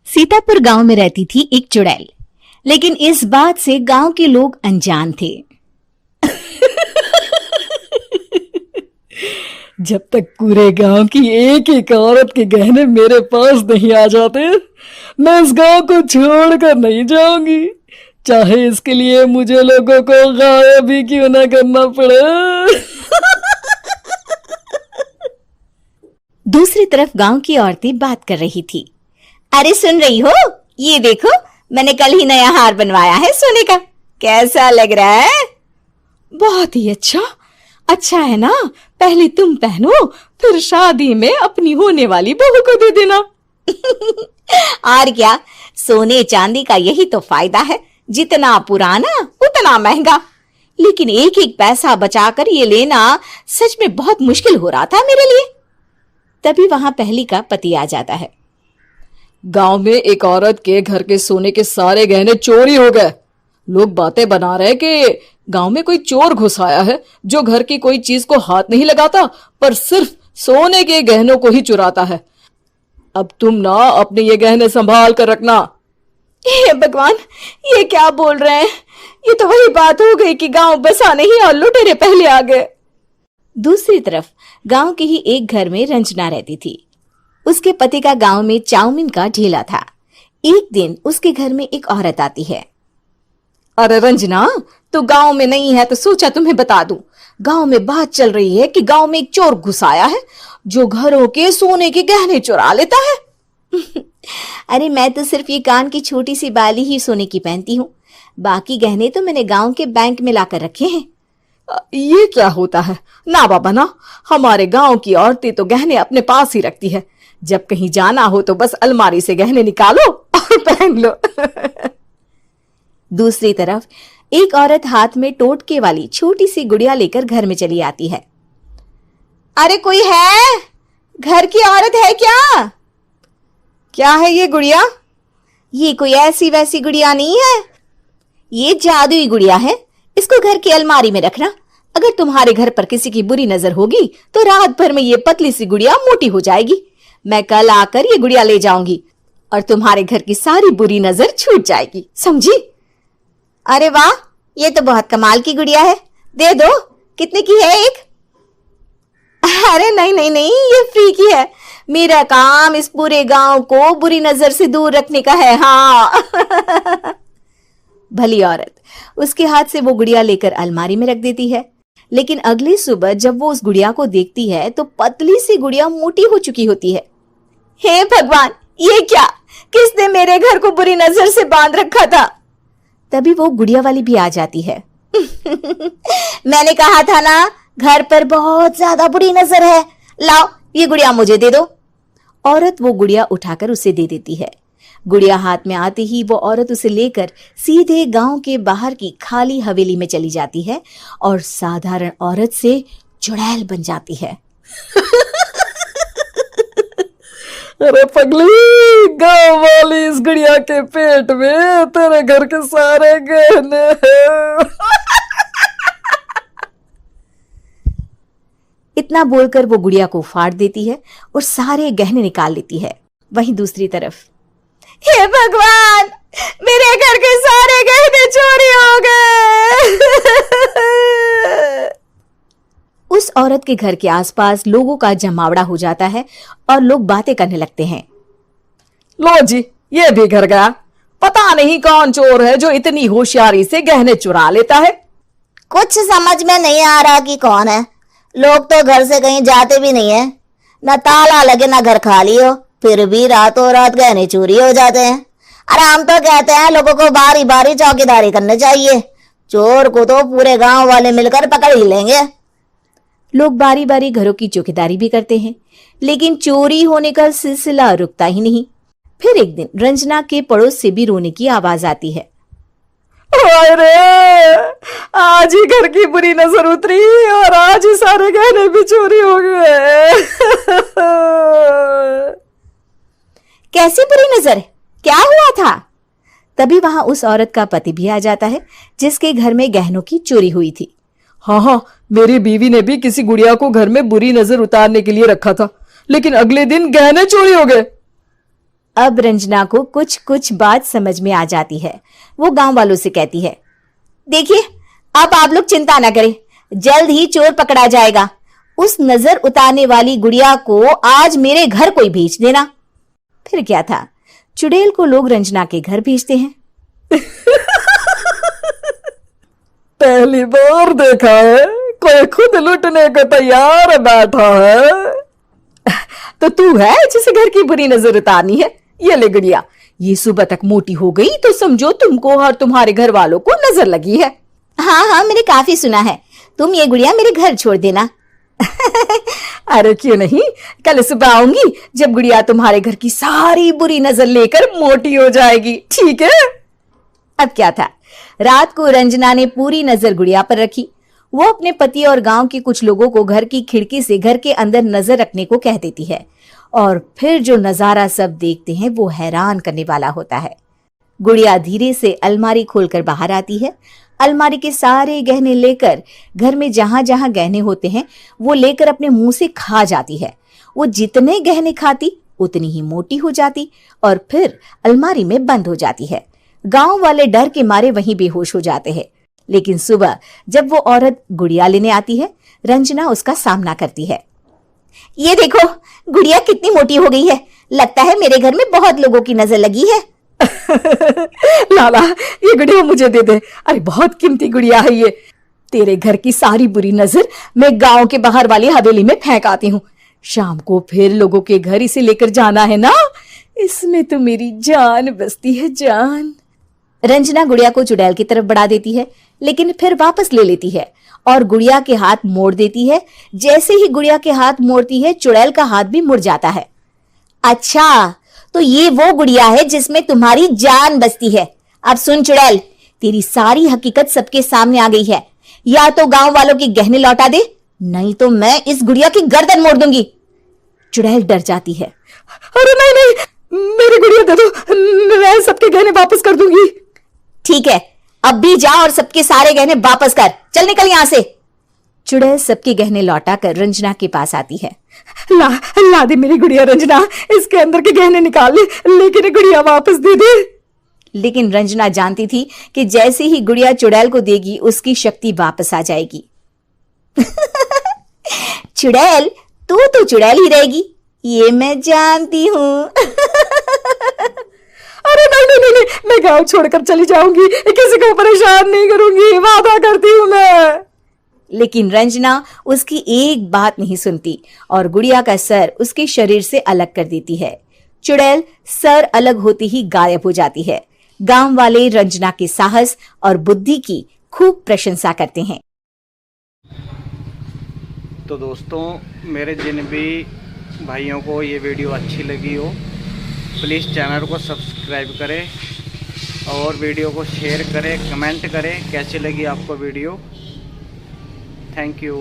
सीतापुर गांव में रहती थी एक चुड़ैल, लेकिन इस बात से गांव के लोग अनजान थे। जब तक पूरे गांव की एक एक औरत के गहने मेरे पास नहीं आ जाते, मैं इस गांव को छोड़कर नहीं जाऊंगी, चाहे इसके लिए मुझे लोगों को गायब ही क्यों ना करना पड़े। दूसरी तरफ गांव की औरतें बात कर रही थी। अरे सुन रही हो, ये देखो, मैंने कल ही नया हार बनवाया है सोने का, कैसा लग रहा है? बहुत ही अच्छा। अच्छा है ना, पहले तुम पहनो, फिर शादी में अपनी होने वाली बहू को दे देना। और क्या, सोने चांदी का यही तो फायदा है, जितना पुराना उतना महंगा। लेकिन एक एक पैसा बचाकर ये लेना सच में बहुत मुश्किल हो रहा था मेरे लिए। तभी वहां पहली का पति आ जाता है। गांव में एक औरत के घर के सोने के सारे गहने चोरी हो गए। लोग बातें बना रहे कि गांव में कोई चोर घुस आया है जो घर की कोई चीज को हाथ नहीं लगाता, पर सिर्फ सोने के गहनों को ही चुराता है। अब तुम ना अपने ये गहने संभाल कर रखना। हे भगवान, ये क्या बोल रहे हैं? ये तो वही बात हो गई कि गांव बसा नहीं और लुटेरे पहले आ गए। दूसरी तरफ गांव के ही एक घर में रंजना रहती थी। उसके पति का गांव में चाउमीन का ठेला था। एक दिन उसके घर में एक औरत आती है। अरे रंजना, तो गांव में नहीं है तो सोचा तुम्हें बता दूं। गांव में बात चल रही है कि गांव में एक चोर घुस आया है जो घरों के सोने के गहने चुरा लेता है। अरे मैं तो सिर्फ ये कान की छोटी सी बाली ही सोने की पहनती हूँ, बाकी गहने तो मैंने गांव के बैंक में लाकर रखे हैं। ये क्या होता है? ना बाबा ना, हमारे गांव की औरतें तो गहने अपने पास ही रखती है। जब कहीं जाना हो तो बस अलमारी से गहने निकालो और पहन लो। दूसरी तरफ एक औरत हाथ में टोटके वाली छोटी सी गुड़िया लेकर घर में चली आती है। अरे कोई है? घर की औरत है क्या? क्या है ये गुड़िया? ये कोई ऐसी वैसी गुड़िया नहीं है, ये जादुई गुड़िया है। इसको घर की अलमारी में रखना। अगर तुम्हारे घर पर किसी की बुरी नजर होगी तो रात भर में ये पतली सी गुड़िया मोटी हो जाएगी। मैं कल आकर ये गुड़िया ले जाऊंगी और तुम्हारे घर की सारी बुरी नजर छूट जाएगी, समझी? अरे वाह, ये तो बहुत कमाल की गुड़िया है, दे दो। कितने की है एक? अरे नहीं नहीं नहीं, ये फ्री की है। मेरा काम इस पूरे गांव को बुरी नजर से दूर रखने का है। हाँ। भली औरत उसके हाथ से वो गुड़िया लेकर अलमारी में रख देती है। लेकिन अगली सुबह जब वो उस गुड़िया को देखती है तो पतली सी गुड़िया मोटी हो चुकी होती है। हे भगवान, ये क्या? किसने मेरे घर को बुरी नजर से बांध रखा था? तभी वो गुड़िया वाली भी आ जाती है। मैंने कहा था ना, घर पर बहुत ज्यादा बुरी नजर है। लाओ, ये गुड़िया मुझे दे दो। औरत वो गुड़िया उठाकर उसे दे देती है। गुड़िया हाथ में आते ही वो औरत उसे लेकर सीधे गांव के बाहर की खाली हवेली में चली जाती है और साधारण औरत से चुड़ैल बन जाती है। अरे पगली, गांव वाली इस गुड़िया के पेट में तेरे घर के सारे गहने हैं। इतना बोलकर वो गुड़िया को फाड़ देती है और सारे गहने निकाल लेती है। वहीं दूसरी तरफ, हे भगवान, मेरे घर के सारे गहने चोरी हो गए। उस औरत के घर के आसपास लोगों का जमावड़ा हो जाता है और लोग बातें करने लगते हैं। लो जी, ये भी घर गया। पता नहीं कौन चोर है जो इतनी होशियारी से गहने चुरा लेता है। कुछ समझ में नहीं आ रहा कि कौन है। लोग तो घर से कहीं जाते भी नहीं है, न ताला लगे न घर खाली हो, फिर भी रातों रात गहने चोरी हो जाते हैं। अरे हम तो कहते हैं लोगों को बारी बारी चौकीदारी करनी चाहिए, चोर को तो पूरे गांव वाले मिलकर पकड़ ही लेंगे। लोग बारी बारी घरों की चौकीदारी भी करते हैं, लेकिन चोरी होने का सिलसिला रुकता ही नहीं। फिर एक दिन रंजना के पड़ोस से भी रोने की आवाज आती है। अरे आज ही घर की बुरी नजर उतरी और आज ही सारे गहने भी चोरी हो गए। कैसी बुरी नजर? क्या हुआ था? तभी वहां उस औरत का पति भी आ जाता है जिसके घर में गहनों की चोरी हुई थी। हाँ, मेरी बीवी ने भी किसी गुड़िया को घर में बुरी नजर उतारने के लिए रखा था, लेकिन अगले दिन गहने चोरी हो गए। अब रंजना को कुछ कुछ बात समझ में आ जाती है। वो गांव वालों से कहती है, देखिए अब आप लोग चिंता ना करें, जल्द ही चोर पकड़ा जाएगा। उस नजर उतारने वाली गुड़िया को आज मेरे घर कोई भेज देना। फिर क्या था, चुड़ैल को लोग रंजना के घर भेजते हैं। पहली बार देखा है कोई खुद लुटने को तैयार बैठा है। तो तू है जिसे घर की बुरी नजर उतारनी है? ये ले गुड़िया, ये सुबह तक मोटी हो गई तो समझो तुमको और तुम्हारे घर वालों को नजर लगी है। हाँ हाँ, मैंने काफी सुना है। तुम ये गुड़िया मेरे घर छोड़ देना। अरे क्यों नहीं, कल सुबह आऊंगी जब गुड़िया तुम्हारे घर की सारी बुरी नजर लेकर मोटी हो जाएगी, ठीक है? अब क्या था, रात को रंजना ने पूरी नजर गुड़िया पर रखी। वो अपने पति और गांव के कुछ लोगों को घर की खिड़की से घर के अंदर नजर रखने को कह देती है, और फिर जो नजारा सब देखते हैं वो हैरान करने वाला होता है। गुड़िया धीरे से अलमारी खोलकर बाहर आती है। अलमारी के सारे गहने लेकर घर में जहां जहां गहने होते हैं वो लेकर अपने मुंह से खा जाती है। वो जितने गहने खाती उतनी ही मोटी हो जाती और फिर अलमारी में बंद हो जाती है। गांव वाले डर के मारे वहीं बेहोश हो जाते हैं। लेकिन सुबह जब वो औरत गुड़िया लेने आती है, रंजना उसका सामना करती है। ये देखो गुड़िया कितनी मोटी हो गई है, लगता है मेरे घर में बहुत लोगों की नजर लगी है। लाला ये गुड़िया मुझे दे दे, अरे बहुत कीमती गुड़िया है ये। तेरे घर की सारी बुरी नजर मैं गांव के बाहर वाली हवेली में फेंक आती हूँ। शाम को फिर लोगों के घर इसे लेकर जाना है ना, इसमें तो मेरी जान बसती है, जान। रंजना गुड़िया को चुड़ैल की तरफ बढ़ा देती है, लेकिन फिर वापस ले लेती है और गुड़िया के हाथ मोड़ देती है। जैसे ही गुड़िया के हाथ मोड़ती है, चुड़ैल का हाथ भी मुड़ जाता है। अच्छा, तो ये वो गुड़िया है जिसमें तुम्हारी जान बसती है। अब सुन चुड़ैल, तेरी सारी हकीकत सबके सामने आ गई है। या तो गांव वालों के गहने लौटा दे, नहीं तो मैं इस गुड़िया की गर्दन मोड़ दूंगी। चुड़ैल डर जाती है। अरे नहीं नहीं, मेरी गुड़िया दे दो, मैं सबके गहने वापस कर दूंगी। ठीक है, अब भी जा और सबके सारे गहने वापस कर। चल निकल यहां से। चुड़ैल सबके गहने लौटा कर रंजना के पास आती है। ला दे मेरी गुड़िया रंजना, इसके अंदर के गहने निकाल ले, लेकिन गुड़िया वापस दे दे। लेकिन रंजना जानती थी कि जैसे ही गुड़िया चुड़ैल को देगी उसकी शक्ति वापस आ जाएगी। चुड़ैल, तू तो चुड़ैल ही रहेगी, ये मैं जानती हूँ। अरे नहीं नहीं नहीं, मैं गांव छोड़कर चली जाऊंगी, किसी को परेशान नहीं करूंगी, वादा करती हूँ मैं। लेकिन रंजना उसकी एक बात नहीं सुनती और गुड़िया का सर उसके शरीर से अलग कर देती है। चुड़ैल सर अलग होते ही गायब हो जाती है। गांव वाले रंजना के साहस और बुद्धि की खूब प्रशंसा करते हैं। तो दोस्तों, मेरे जिन भी भाइयों को ये वीडियो अच्छी लगी हो, प्लीज़ चैनल को सब्सक्राइब करें और वीडियो को शेयर करें, कमेंट करें कैसी लगी आपको वीडियो। Thank you.